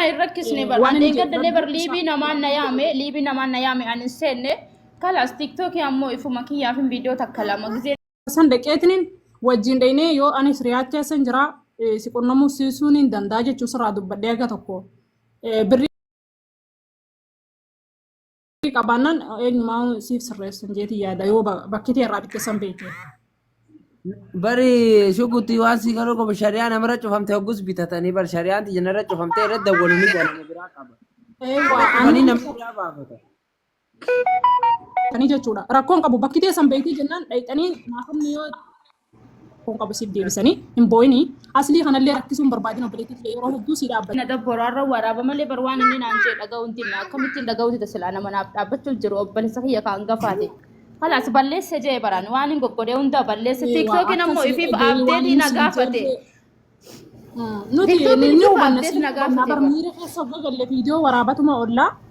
يركزني بر أنا قد ليبر ليبي نمان نيامي أنا سنة خلاص تيك توك يا مو إفو مكيا في فيديو تكلم زين سندكيتنين وجين ديني يو أنا سريعة سنجرا سيكون نمو سيسونين دنداجة جسرا دبديغا تكو بري kabanan mau sif stres jadi ya dayo bakiti rabi kesan beke bari shukuti wasi karo ko sharia namara chofamte ogus bitatani bar sharia ti jenara chofamte redda woluni bola bira qaba wa ani namra baafata tani jechuudha rakkoon qabu bakiti kesan beke jennan dhaytanii naafamni yoo kon qabu sif deebisanii hin booyini asli kanallee rakkisuun barbaadina obboleetti yeroo hedduu si dhaabbata nadabboraarra waraaba malee barwaan inni naan jee dhaga'uun tinna akkamittiin dhaga'uuti tasilaa nama naaf dhaabbachuuf jiru obboleessa kiyya kan gafaate خلاص بلّيس جاي بران وانين قبضي وندا بلّيس تيك توك نمو إفيف أبديتي نقافته نوتي نيو بنس نبر ميري خسوا قبل الفيديو ورابطه ما أقوله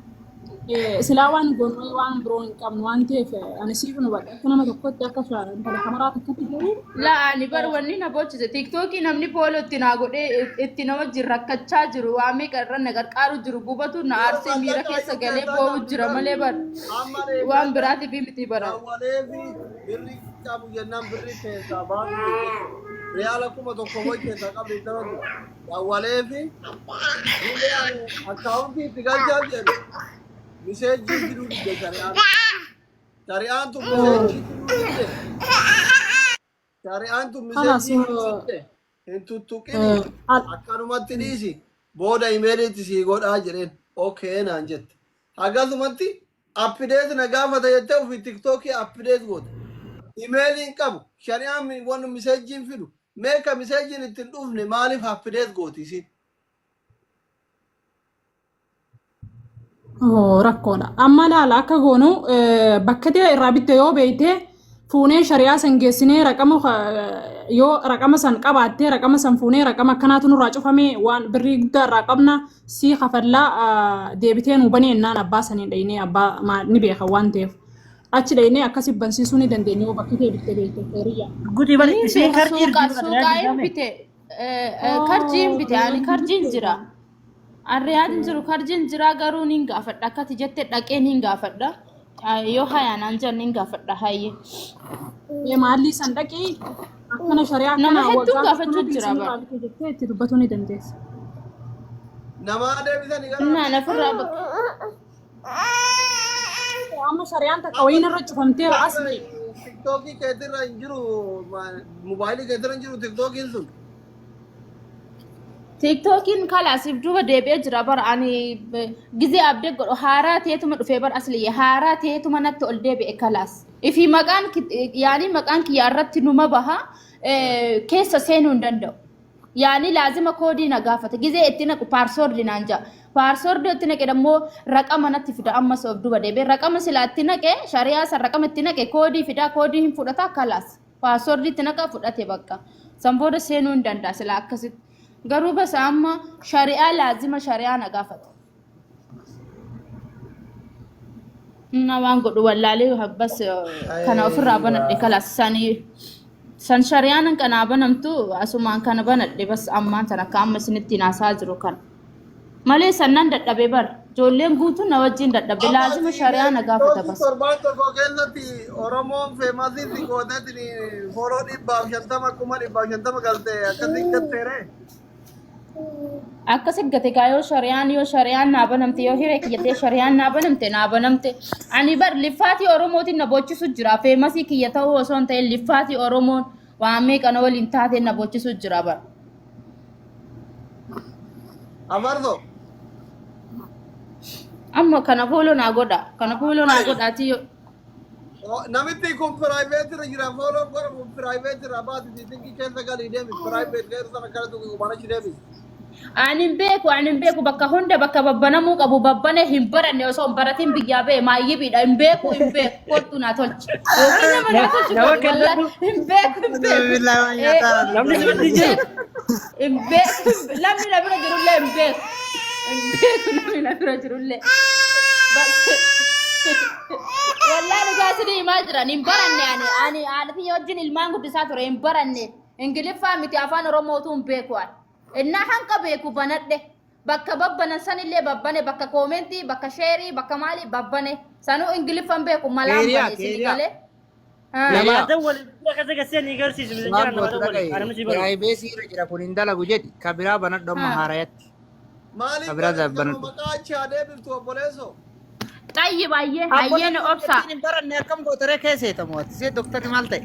سلاوان قنوي وان برون كم وان كيف أنا سيف نبغى أنا ما تقول تأكل شو أنا بلا كاميرا تكتب لا أنا بروني نبوش تيك توك نمني بولو تناقول اتناو جرّا كتشا جرو وامي كرر نقدر كارو جرو بوبتو نار سي ميرا كيسا قلي بو جرا ملي بر وان براتي بيمتي برا وليفي بري كابو جنام بري كيسا بان ريالكم تقومي كيسا قبل تمام وليفي أكاونتي تقال جال مسج جرو دي شريان تو مسج شريان تو مسج انتو توكيني akkanumatti dhiisi booda imeeliitti sii godhaa jedheen okay naan jette akkasumatti appideet na gaafata jettee ofii tiktookii appideet goota imeeliin qabu shari'aan waan miseejiin fidu meeqa miseejiin ittiin dhufne maaliif appideet gooti isin rakkoodha amma laala akka goonu bakka ta'e irraa bitte yoo beeyte fuunee shari'aa san geessinee raqama yoo raqama san qabaattee raqama san fuunee raqama akkanaatu nurraa cufamee waan birrii guddaa irraa qabna sii kafallaa deebitee nu banee ennaan abbaa sanii dhaynee abbaa ni beeka waan ta'eef achi dhaynee akkasi bansiisuu ni dandeenya yoo bakki ta'e bitte beekte heriyya. Guutii bali isheen suuqaayin bite karjiin bite ani karjiin jira. Arriyaan jiru karjiin jira garuu niin gaafadha akkati jette dhaqee niin gaafadha yoo hayaan anjan niin gaafadha hayye maalli san dhaqee akkana shari'aa nama hedduu gaafachuu jira bara jettee itti dubbatuu ni dandeessa. nama deebisanii gara naa nafirraa amma shari'aan takka wayiin irra cufamtee asli tiktookii keetirra hin jiru mobaayilii keetirra hin jiru tiktookiin sun TikTokin kalas ibduba deebi'ee jira bara ani gizee abdee godhu haaraa ta'eetuma dhufee bara asli haaraa ta'eetuma natti ol deebi'e kalas ifi maqaan yaani maqaan kiyyaa irratti numa baha keessa seenuu hin danda'u yaani laazima koodii na gaafata gizee itti naqu paarsoordi naan ja'a paarsoordi itti naqe dammoo raqama natti fida ammas ibduba deebi'e raqama silaa itti naqe shari'aa san raqama itti naqe koodii fida koodii hin fudhata kalas paarsoordi itti naqa fudhate bakka san booda seenuu hin danda'a silaa akkasitti garuu bas amma shari'aa laazima shari'aa na gaafata na waan godhu wallaalee bas kana ofirraa banadhe kalas san shari'aan kanaa banamtu asumaan kana banadhe bas ammaan sana akka amma isinitti naasaa jiru kan malee sannan dadhabee bar ijoolleen guutuun na wajjin dadhabde laazima shari'aa na gaafata bas torbaan tokko keessatti oromoon feemasiitti gooteetti foroo 150,000 galte akkasiin gatteere akka siggate gaayoo shari'aan naa banamte yoo hiree kiyyatee shari'aan naa banamte ani bar liffaatii oromootiin na bochisu jira feemasii kiyya ta'uu osoo hin ta'in liffaatii oromoon waan meeqana waliin taateen na bochisu jira bar amardo amma kana fooloo naa godhaati yoo namitti kun piraayiveetirra jira fooloo godhamu piraayiveetirra baati dinqii keessa galii deemi piraayiveet keessa sana kana tuqu banachi deemi ani beeku bakka hunda bakka babbanamuu qabu babbane hin baranne osoo hin baratin biyyaa ba'e maayyibiidha hin beeku kottu naa tolchi yookiin nama naa tolchi hin beeku lamni na bira jirullee hin beeku namni na bira jirullee wallaan dhugaasini himaa jiran hin baranne ani haadhatii wajjin ilmaan guddisaa ture hin baranne ingiliffaa miti afaan oromootu hin beeku inna hanqa beeku banadhe bakka babbana sanillee babbane bakka koomentii bakka sheerii bakka maali babbane sanuu ingiliffan beeku malaan bane isin galee. Namoota waliin akka gaseen ni garsiisu jira namoota waliin ana misi Ay besi jira kun indala gujeti kabira banat dom maharayat. Maaliif Kabira barreeffama zabban. maqaa achi haadhee biltu obboleessoo? Xayyi baay'ee hayyeen obsa. Ini baran ne kam gotore kese tamu. Se doktor malte.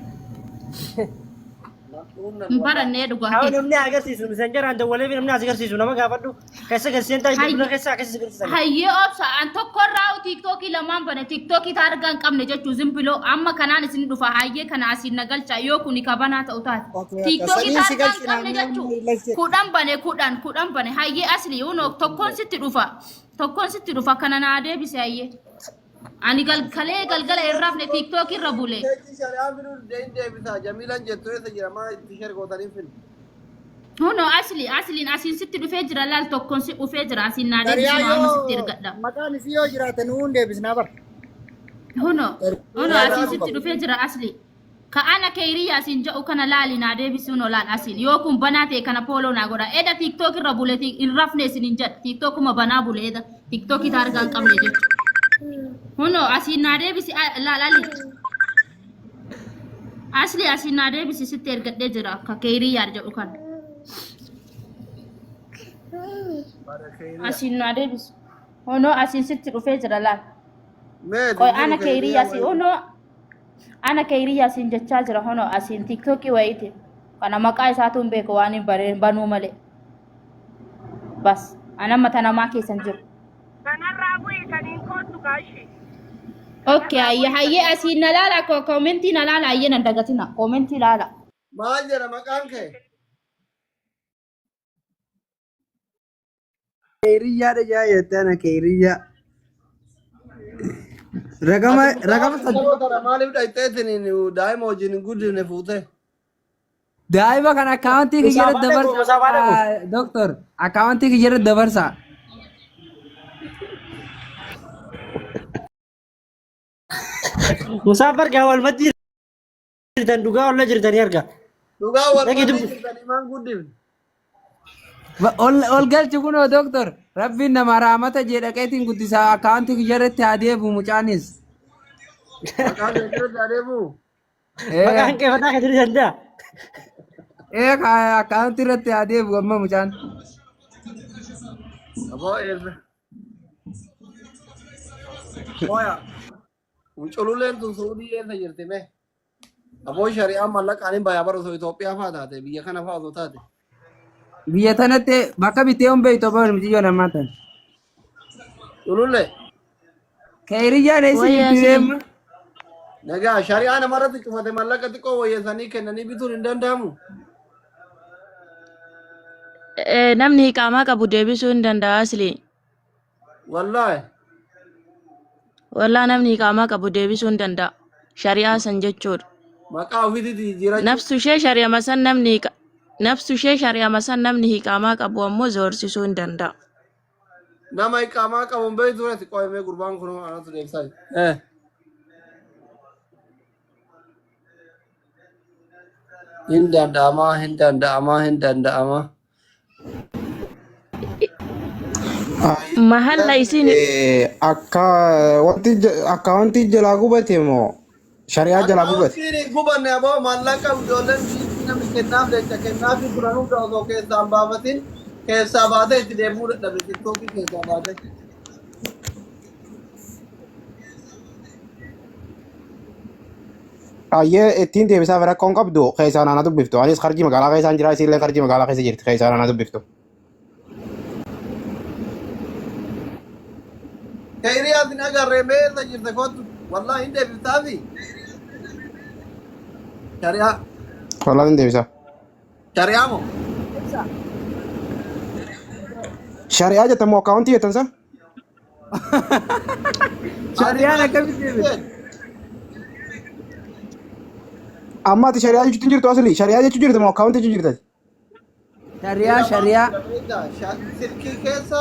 Barannee Haa dhugaati. namni agarsiisu misan jira anda waliin namni agarsiisu nama gaafadhu keessa gaseen taa'ee buna keessa akkasii agarsiisan. Hayyee obsa an tokkorraa tiiktookii lamaan bane tiiktookii taargaa hin qabne jechuu zimbiloo amma kanaan isin dhufa hayyee kana asiin nagalcha yoo kuni kabanaa ta'u taate. Tiiktookii taargaa hin qabne jechuu kudhan bane hayyee asli unoo tokkoon sitti dhufa kana naa deebise hayyee. Ani kalee galgala irraafne tiiktookii irra bule. Teechi shari'aan fiduu deein deebisa. Jamiilaan jettu eessa jira maa itti shergootanii fidu. Huno asliin asiin sitti dhufee jira laal tokkoon si dhufee jira asiin naa deebise amma sitti ergadha. Makan isi yo jiratan hunde bisna bar. Huno asiin sitti dhufee jira asli. Ka ana keeriya asiin jedhu kana laali naa deebisi huno laal asiin yoo kun banaa ta'e kana pooloo naa godha. Eda tiiktook irra bule hin rafne isin hin jedha tiiktookuma banaa bule eda tiiktookii taargaa hin qabne jechuudha. Huno asiin naa deebisi laali. Asli asiin naa deebisi sitti ergadhee jira akka keeriyaa jedhu kana. Asiin naa deebisi. Huno asiin sitti dhufee jira laal. Mee Qoy ana keeriyaa si huno ana keeriyaa siin jechaa jira huno asiin tiiktookii wayiiti. Kana maqaa isaatu hin beeku waan hin banuu malee. Bas ana mata namaa keessan jiru. Okay, hayyee asiin na laala koomentii na laala hayyee nan dagatina koomentii laala. maal jedha maqaan kee? Keeriyyaa dha jaa jettee ana keeriyyaa. Ragama Kana maaliif dhayxeetiin daa'ima wajjin hin guddifne fuutee? daa'ima kan akkaawuntii kiyyarra dabarsa. Doktor akkaawuntii kiyyarra dabarsa. Musaafar gaa wal maddi jirtan dhugaa walla jirtanii arga. Dhugaa wal Dhaqii qabanii dubbi. jirtanii maan guddifne? Ol galchi kunoo doktor rabbiin nama raamata jee dhaqeetiin guddisaa akkaawuntii kiyyarratti haa deebu mucaanis. Maqaan kee irratti adeemu? Maqaan kee mataa kan jiru danda'a. Akkaawuntii irratti haa deebu amma mucaan. Aboo eebbe. Mooya. Cululleen tun suudii eessa jirti mee? Aboo shari'aan mallaqaan hin bayaa bara osoo Itoophiyaa fa'aa taate biyya kana fa'aa osoo taate. Biyya tanatti bakka bitee humbee Itoophiyaa mitiyyoo namaa tan. Culullee. Keeriyyaan eessi jirti Nagaa shari'aa namarratti cufate mallaqa xiqqoo wayyeessanii kennanii bituun hin danda'amu. Namni hiiqamaa qabu deebisuu hin danda'a asli. Wallaahi. Wallaa namni hiiqamaa qabu deebisuu hin danda'a. Shari'aa san jechuudha. Maqaa ofiitii jiraachuu. Nafsu ishee shari'ama san namni hiiqamaa qabu ammoo zoorsisuu hin danda'a. Nama hiiqamaa qabuun beektu irratti qo'amee gurbaan kun anatu deebisaa. Hin danda'amaa. Mahalla isin akka wanti akkaawuntii jalaa gubate moo shari'aa jalaa gubate? Akkaawuntiin gubanne aboo maallaqa ijoolleen namni kennaaf jecha kennaaf turan hunda osoo keessaa hin baafatin keessaa baatee itti deemuu dadhabe tiktookii keessaa baatee. Ayyee ittiin deebisaaf rakkoon qabdu keessaan ana dubbiftu. Anis harji magaalaa keessaan jira isillee harji magaalaa keessa jirti keessaan ana dubbiftu. Keeriyaatiin agarree meessa jirte kottu wallaahi hin deebiftaati. Shari'aa. Wallaan hin deebisa. Shari'aa moo? Shari'aa jettan moo akkaawuntii jettan san? Shari'aan akkamitti deebisa? Amma ati shari'aa jechuutti jirtu asli shari'aa jechuu jirtu moo akkaawuntii jechuu jirtati? Shari'aa. Silkii keessa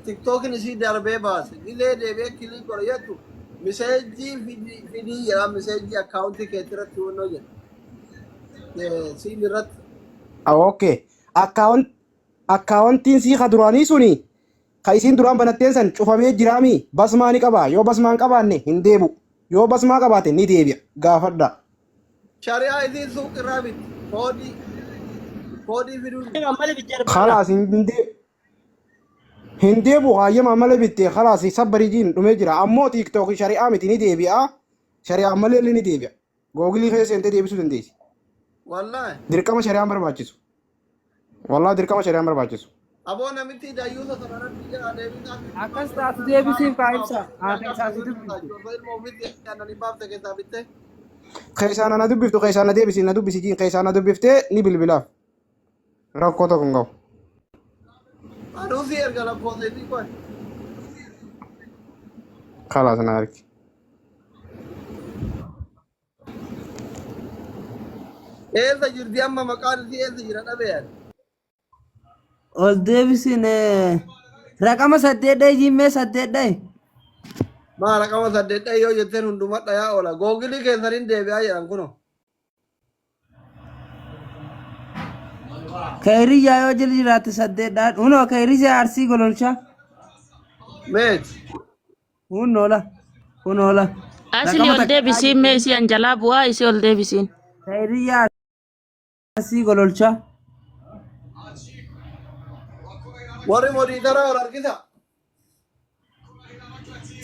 tiktookiin isii darbee baase. Dilee deebi'ee kilii godha jettu miseejii fidii jedha miseejii akkaawuntii keetti irratti hubannoo jedha. Siin irratti. Okay. akkaawwantiin sii ka duraanii suni ka isiin duraan banatteen san cufamee jiraami basmaa ni qaba yoo basmaa hin qabaanne hin deebu yoo basmaa qabaate ni deebi'a gaafadha. Shari'aa isiin suuq irraa bitti koodii fiduun Malee bittee khalaas hin deebu hayyama malee bittee khalaas sabbariijiin dhumee jira ammoo tiiktookii shari'aa miti ni deebi'a shari'aa malee ni deebi'a googilii keessa seentee deebisuu dandeessi. wallaahi Dirqama shari'aan barbaachisu. Wallaahi dirqama shari'aan barbaachisu. aboo namitti dayyuusa sanarratti jira deebisaa akkas taatu deebisiif kaa ibsa haaka isaati dubbiftu ilma ofiitti aannan baafte keessaa bitte Keessaan ana dubbiftu keessaan na deebisi na dubbisi jiin keessaan na dubbiftee ni bilbilaaf. Rakkoo tokko hin qabu. aduusi erga lakkoofsa isii qoy Khalaas na argi. eessa jirti amma maqaan isii eessa jira dhabeeyyan ol deebisin raqama 8 jimmee 8 maa raqama 8 yoo jetteen hundumadha yaa oola googilii keessaniin deebi'aa jedhan kuno kairiyyaa yoo jil jiraate 8 hunoo kairiyyaa arsii gololcha meet hunoola Asli ol deebisiin mee isii anjalaa bu'aa isii ol deebisiin. kairiyyaa arsii gololcha warri modiitaraa ol harkisa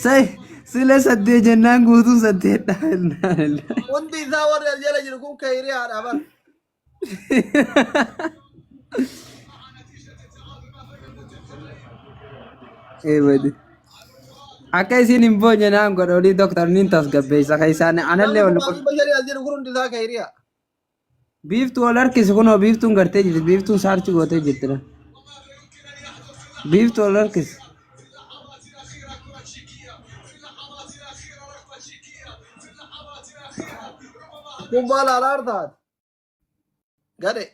say sile 8 jennaan guutuu 8 hundi isaa warri as jala jiru kun kayriyaadha bar badi akka isin hin boonye naan godha olii doktarniin tasgabbeessa ka isaan anallee ol bashari as jiru kun hundi isaa kayriyaa biiftuu ol harkisi kunoo biiftuun gartee jirti biiftuun saarchi gootee jirtira biiftuu ol harkisi kun baala alaar taate gade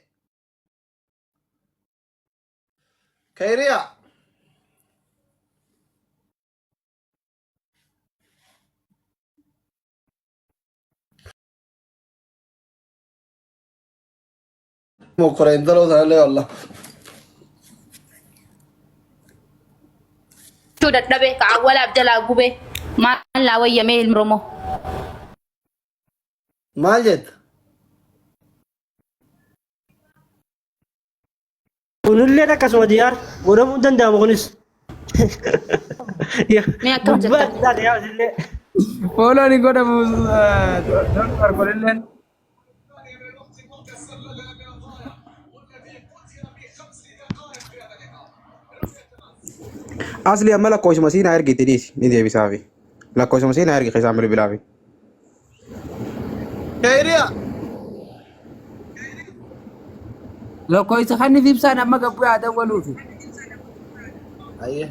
kayriyaa mokoreentaloo sanallee wallah Tu dadhabe ka awwalaaf jalaa gube maal laa wayyamee ilmi Oromoo. maal jetta kunillee akkasuma diyaar godhamuu danda'amu kunis. Mee akkam jetta? fooloon hin godhamu doktar godhilleen Asli amma lakkoofsuma sii na ergite dhiisi ni deebisaafi. Lakkoofsuma sii na ergi keessaan bilbilaafi. kayriyaa lokkoisa kanniif ibsaan amma gabbuu yaadan waluufi ayyee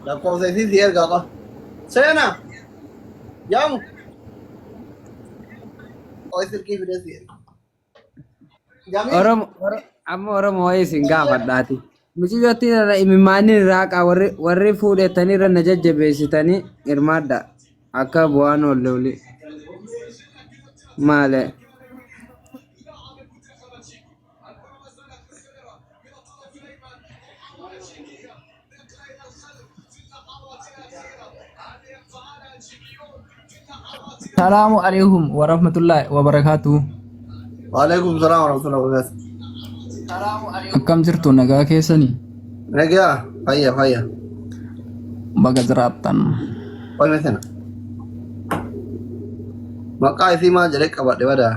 lakkoofsa isii si ergaa qa seena yaamu oy sirkii fidee si erga jamii amma oromoo wayii isin gaafadhaati miciyyotti imimmaanni irraa qaa warri fuudhetanii irra na jajjabeessitanii hirmaadha akka bu'aan oolle oli maale Assalamu alaikum warahmatullahi wabarakatuh. waalaikum salaam warahmatullahi wabarakatuh Akkam jirtu nagaa keessanii? nagaa fayya Baga jiraattan. oy mesena maqaa isii maal jedhee qabadhe badaa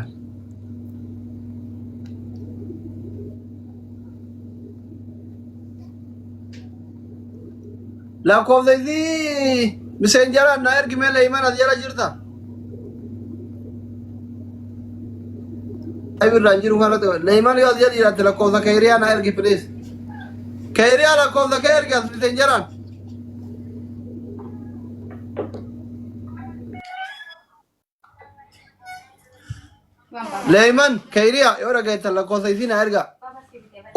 lakkoofsa isii miseenjaraan na ergi mee leeyman as jala jirta birraan jiru kanatti leeyman yoo as jala jiraatte lakkoofsa kayriyaa na ergi please kayriyaa lakkoofsa kee ergi as miseenjaraan leeyman kayriyaa yoo dhagayetan lakkoofsa isii na erga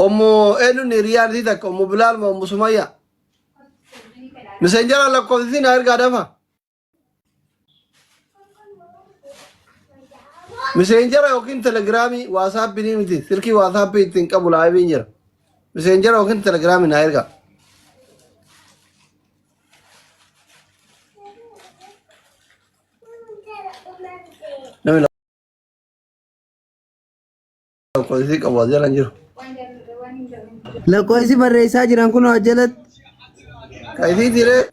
ommo eenyuun hiriyaan isii takka ommo bilaal moo ommo sumayyaa messenger la cocina erga dafa messenger yookiin telegramii whatsapp ni miti silkii whatsapp ittiin qabu laayibiin jira Messenger yookiin Telegram naa erga. Namni lakkoofsi qabu as jala hin jiru. Lakkoofsi barreessaa jiran kun jalatti. Kaayisii tiree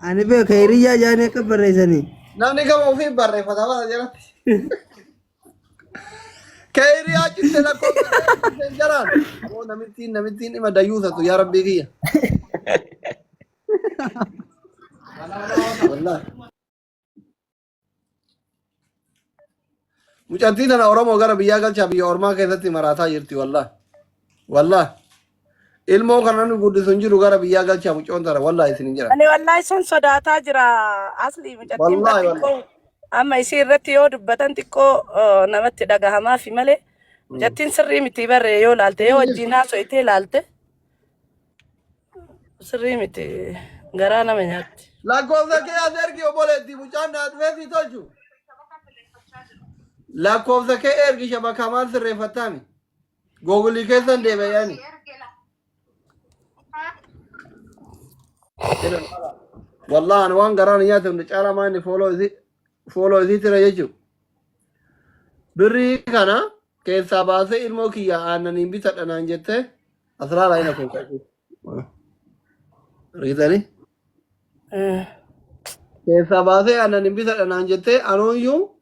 Ani beeka hiriyaa jaanii akka barreessanii. namni gama ofii barreeffata bara jalatti. Kaayiriyaa citte lakkoofsa Messengeraan. Ammoo namittiin dhima dayyuusatu yaa rabbii kiyya. Wallaahi. Mucattiin tana Oromoo gara biyyaa galchaa biyya Ormaa keessatti maraataa jirti wallaahi. Wallaahi. Ilmoo kana nu guddisu hin jiru gara biyyaa galchaa mucoon tana wallaahi isin hin jira. Ani wallahi sun sodaataa jira asli mucattiin Wallaahi xiqqoo amma isii irratti yoo dubbatan xiqqoo namatti dhagahamaa fi malee mucattiin sirrii miti barree yoo laalte yoo wajjin haasofitee laalte sirrii miti garaa nama nyaatti. Lakkoofsa kee as ergi obboleetti mucaan na dhufeetii tolchu. Lakkoofsa kee ergi shabaka maal sirreeffattaami. Googulii keessan deebi'e yaani. Wallaahi ani waan garaan nyaate hundi caalaa maanni fooloo isii tira jechuudha. Birrii kana keessaa baasee ilmoo kiyya aannaniin bitadha naan jettee asirraa laayina kun qabu. Argitanii? Keessaa baasee aannaniin bitadha naan jettee anuuyyuu